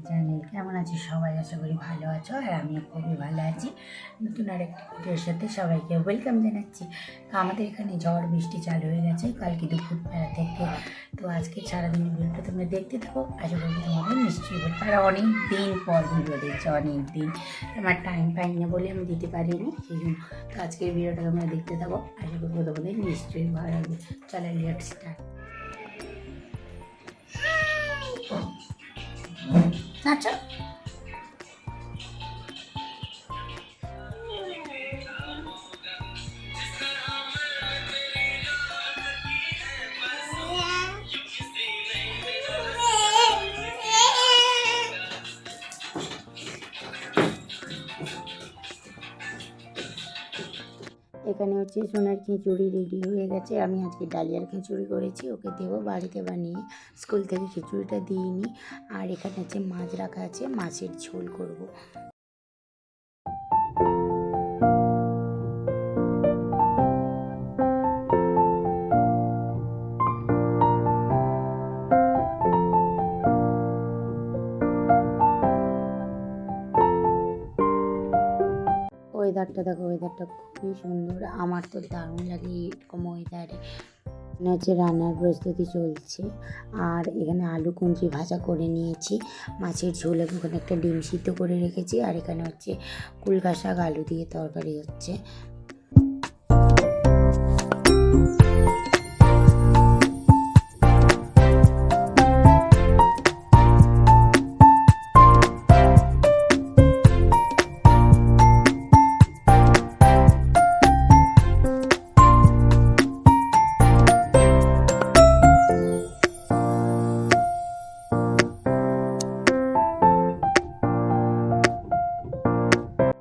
Channel. কেমন আছো সবাই? আশা করি ভালো আছো, আর আমিও খুবই ভালো আছি। নতুন আর একটা ভিডিওর সাথে সবাইকে ওয়েলকাম জানাচ্ছি। তো আমাদের এখানে ঝড় বৃষ্টি চালু হয়ে গেছে কালকে দুপুরবেলা থেকে। তো আজকে সারাদিনের ভিডিওটা তোমরা দেখতে থাকো, আশা করি তোমাদের নিশ্চয়ই বলবো। আর অনেক দিন পর ভিডিও দিচ্ছে, অনেক দিন আমার টাইম পাই না বলে আমি দিতে পারিনি, সেই জন্য। তো আজকের ভিডিওটা তোমরা দেখতে থাকো, আশা করবো তোমাদের নিশ্চয়ই ভালো লাগবে। চলো লেট স্টার্ট। আচ্ছা, এখানে হচ্ছে সোনার খিচুড়ি রেডি হয়ে গেছে। আমি আজকে ডালিয়ার খিচুড়ি করেছি, ওকে দেবো বাড়িতে বানিয়ে। স্কুল থেকে খিচুড়িটা দিইনি। আর এখানে হচ্ছে মাছ রাখা আছে, মাছের ঝোল করব। ওয়েদারটা দেখো, ওয়েদারটা খুবই সুন্দর, আমার তো দারুণ লাগে এরকম ওয়েদারে। এখানে হচ্ছে রান্নার প্রস্তুতি চলছে। আর এখানে আলু কুঁচি ভাজা করে নিয়েছি, মাছের ঝোল, ওখানে একটা ডিম সিদ্ধ করে রেখেছি। আর এখানে হচ্ছে কুলকা শাক আলু দিয়ে তরকারি হচ্ছে।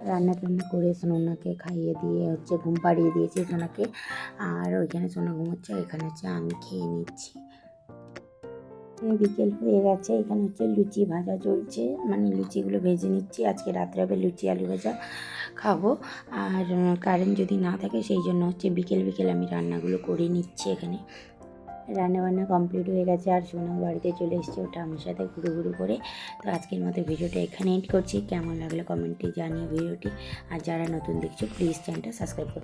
রান্না টান্না করে সোনাকে খাইয়ে দিয়ে হচ্ছে ঘুম পাড়িয়ে দিয়েছি সোনাকে। আর ওইখানে সোনা ঘুমোচ্ছে, এখানে হচ্ছে আমি খেয়ে নিচ্ছি। বিকেল হয়ে গেছে, এখানে হচ্ছে লুচি ভাজা চলছে, মানে লুচিগুলো ভেজে নিচ্ছি। আজকে রাত্রে হবে লুচি আলু ভাজা খাবো। আর কারেন্ট যদি না থাকে সেই জন্য হচ্ছে বিকেল বিকেল আমি রান্নাগুলো করে নিচ্ছি। এখানে রান্নাবান্না কমপ্লিট হয়ে গেছে, আর সোনাও বাড়িতে চলে এসেছে, ওটা আমার সাথে ঘুরু ঘুরু করে। তো আজকের মতো ভিডিওটা এখানে এন্ড করছি। কেমন লাগলো কমেন্টে জানিয়ে ভিডিওটি। আর যারা নতুন দেখছো প্লিজ চ্যানেলটা সাবস্ক্রাইব করো।